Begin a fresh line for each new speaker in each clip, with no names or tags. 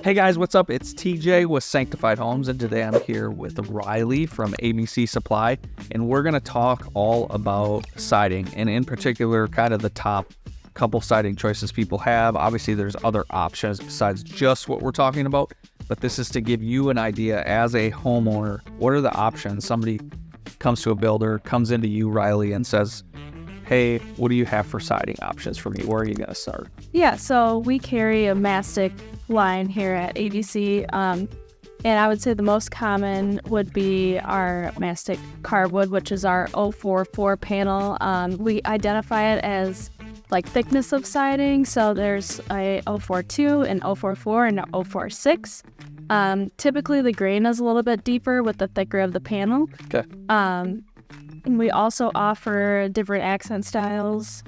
Hey guys, what's up? It's TJ with Sanctified Homes, and today I'm here with Ryley from ABC Supply, and we're going to talk all about siding, and in particular, kind of the top couple siding choices people have. Obviously, there's other options besides just what we're talking about, but this is to give you an idea as a homeowner. What are the options? Somebody comes to a builder, comes into you, Ryley, and says, hey, what do you have for siding options for me? Where are you going to start?
Yeah, so we carry a Mastic line here at ABC, and I would say the most common would be our Mastic Cardwood, which is our 044 panel. We identify it as like thickness of siding, so there's a 042, an 044, and an 046. Typically the grain is a little bit deeper with the thicker of the panel.
Okay.
And we also offer different accent styles.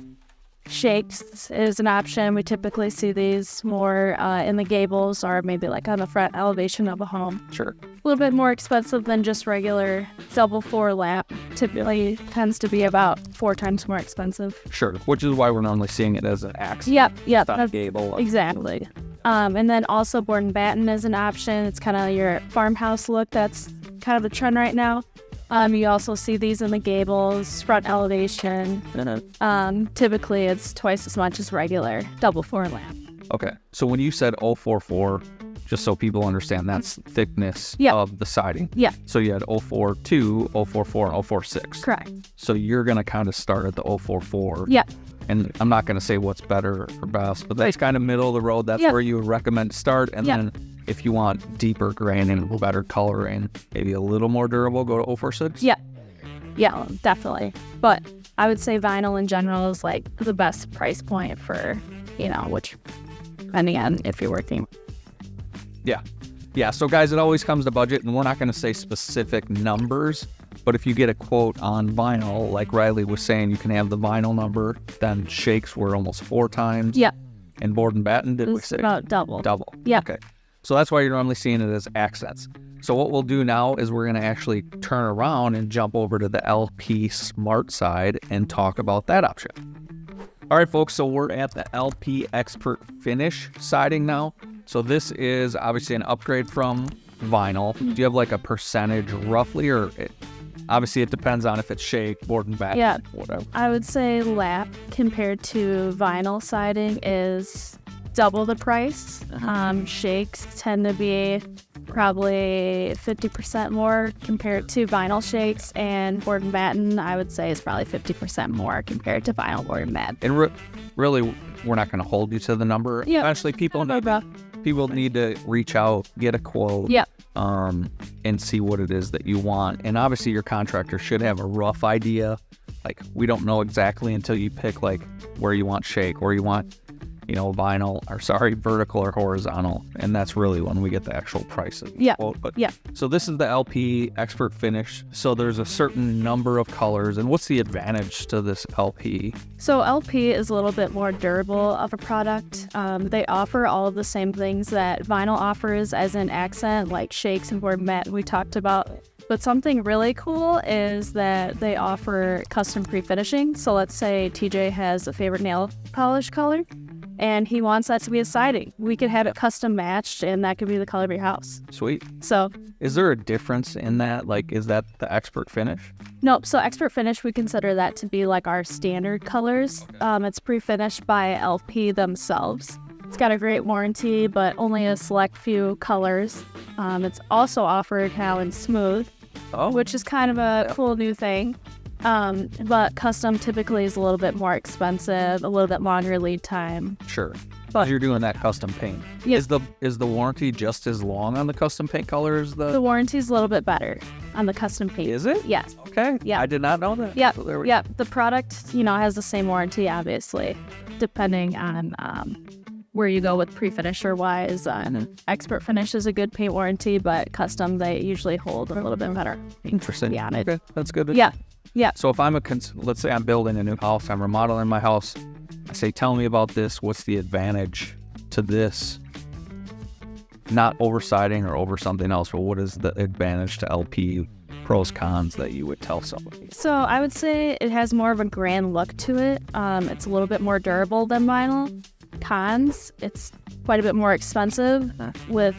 Shakes is an option. We typically see these more in the gables or maybe like on the front elevation of a home.
Sure.
A little bit more expensive than just regular double floor lap. Typically tends to be about 4 times more expensive.
Sure, which is why we're normally seeing it as an accent.
Yep.
Not a gable.
Exactly. And then also board and batten is an option. It's kind of your farmhouse look. That's kind of the trend right now. You also see these in the gables, front elevation. Typically, it's twice as much as regular double floor lap.
Okay. So when you said 044, just so people understand, that's thickness of the siding.
Yeah.
So you had 042, 044, and 046.
Correct.
So you're going to kind of start at the 044.
Yeah.
And I'm not going to say what's better or best, but that's kind of middle of the road. That's where you would recommend to start. And then if you want deeper grain and better coloring, maybe a little more durable, go to 046?
Yeah, definitely. But I would say vinyl in general is like the best price point for, which, depending on if you're working.
Yeah. So guys, it always comes to budget, and we're not going to say specific numbers, but if you get a quote on vinyl, like Ryley was saying, you can have the vinyl number, then shakes were almost 4 times.
Yeah.
And board and batten, did we say?
About double.
Double.
Yeah.
Okay. So that's why you're normally seeing it as accents. So what we'll do now is we're going to actually turn around and jump over to the LP SmartSide and talk about that option. All right, folks, so we're at the LP Expert Finish siding now. So this is obviously an upgrade from vinyl. Do you have like a percentage roughly, or obviously it depends on if it's shake, board and batten, whatever?
I would say lap compared to vinyl siding is double the price. Shakes tend to be probably 50% more compared to vinyl shakes, and board and batten I would say is probably 50% more compared to vinyl board and batten.
And really, we're not going to hold you to the number.
Yep.
Eventually, people need to reach out, get a quote, and see what it is that you want. And obviously, your contractor should have a rough idea. Like, we don't know exactly until you pick like where you want shake, where you want vertical or horizontal, and that's really when we get the actual price of the quote. But so this is the LP Expert Finish. So there's a certain number of colors, and what's the advantage to this LP?
So LP is a little bit more durable of a product. They offer all of the same things that vinyl offers as an accent, like shakes and board and batten we talked about. But something really cool is that they offer custom pre-finishing. So let's say TJ has a favorite nail polish color, and he wants that to be a siding. We could have it custom matched, and that could be the color of your house.
Sweet.
So,
is there a difference in that? Like, is that the Expert Finish?
Nope. So Expert Finish, we consider that to be like our standard colors. Okay. It's pre-finished by LP themselves. It's got a great warranty, but only a select few colors. It's also offered now in smooth, which is kind of a cool new thing. But custom typically is a little bit more expensive, a little bit longer lead time.
Sure. But you're doing that custom paint. Yep. Is the warranty just as long on the custom paint color as the
warranty is a little bit better on the custom paint.
Is it?
Yes.
Okay. Yeah. I did not know that.
Yeah.
So
The product, has the same warranty, obviously, depending on where you go with pre-finisher wise. Expert Finish is a good paint warranty, but custom, they usually hold a little bit better.
Interesting.
Yeah.
Okay. That's good.
Yeah.
So if let's say I'm building a new house, I'm remodeling my house, I say, tell me about this. What's the advantage to this? Not over siding or over something else, but what is the advantage to LP? Pros, cons that you would tell somebody?
So I would say it has more of a grand look to it. It's a little bit more durable than vinyl. cons. It's quite a bit more expensive with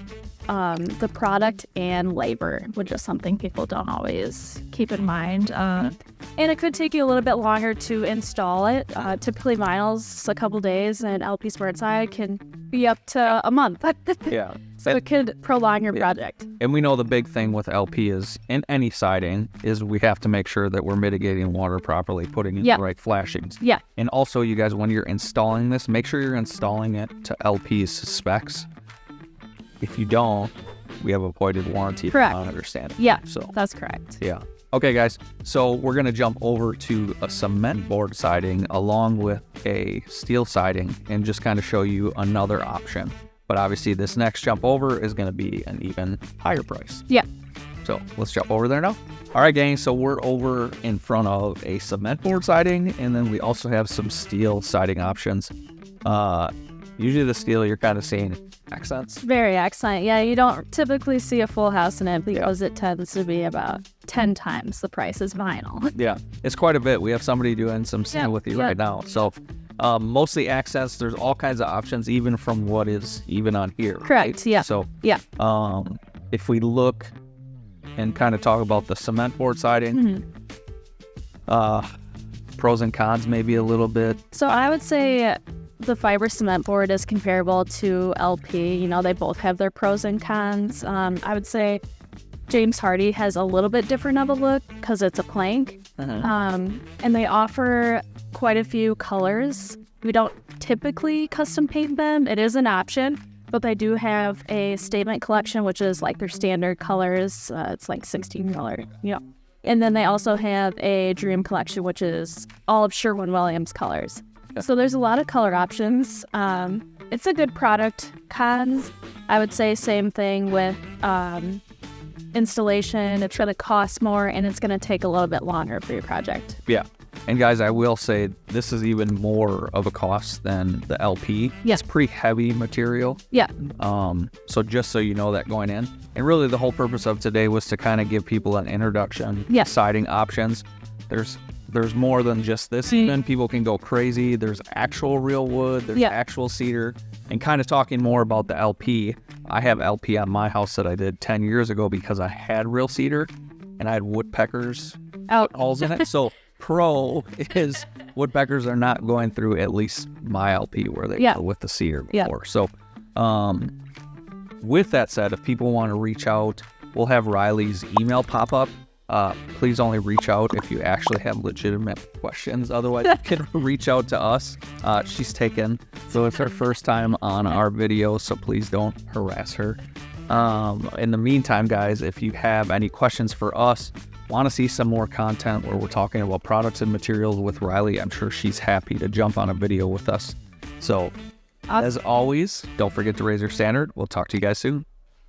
the product and labor, which is something people don't always keep in mind. And it could take you a little bit longer to install it. Typically vinyl's a couple days, and LP SmartSide can be up to a month.
Yeah.
So it could prolong your project.
And we know the big thing with LP is, in any siding, is we have to make sure that we're mitigating water properly, putting in the right flashings.
Yeah.
And also, you guys, when you're installing this, make sure you're installing it to LP's specs. If you don't, we have a voided warranty.
Correct.
I understand.
Yeah,
so
that's correct.
Yeah. Okay, guys. So we're going to jump over to a cement board siding along with a steel siding and just kind of show you another option. But obviously, this next jump over is going to be an even higher price.
Yeah.
So let's jump over there now. All right, gang. So we're over in front of a cement board siding, and then we also have some steel siding options. Usually the steel, you're kind of seeing accents.
Very accent. Yeah, you don't typically see a full house in it because it tends to be about 10 times the price as vinyl.
Yeah, it's quite a bit. We have somebody doing some steel with you right now. So mostly accents. There's all kinds of options, even from what is even on here.
Correct.
Right?
Yeah.
So
yeah.
If we look and kind of talk about the cement board siding, pros and cons maybe a little bit.
So I would say the fiber cement board is comparable to LP. You know, they both have their pros and cons. I would say James Hardie has a little bit different of a look because it's a plank. And they offer quite a few colors. We don't typically custom paint them. It is an option, but they do have a statement collection, which is like their standard colors. It's like 16 color. Yeah. And then they also have a dream collection, which is all of Sherwin-Williams colors. So there's a lot of color options. It's a good product. Cons, I would say same thing with installation. It's going to cost more, and it's going to take a little bit longer for your project.
Yeah. And guys, I will say this is even more of a cost than the LP.
Yeah.
It's pretty heavy material.
Yeah.
So just so you know that going in. And really the whole purpose of today was to kind of give people an introduction to siding options. There's more than just this even. People can go crazy. There's actual real wood. There's actual cedar. And kind of talking more about the LP. I have LP on my house that I did 10 years ago because I had real cedar and I had woodpeckers holes in it. So pro is woodpeckers are not going through at least my LP where they go with the cedar before. So with that said, if people want to reach out, we'll have Ryley's email pop up. Please only reach out if you actually have legitimate questions. Otherwise, you can reach out to us. She's taken, so it's her first time on our video, so please don't harass her. In the meantime, guys, if you have any questions for us, want to see some more content where we're talking about products and materials with Ryley, I'm sure she's happy to jump on a video with us. So, as always, don't forget to raise your standard. We'll talk to you guys soon.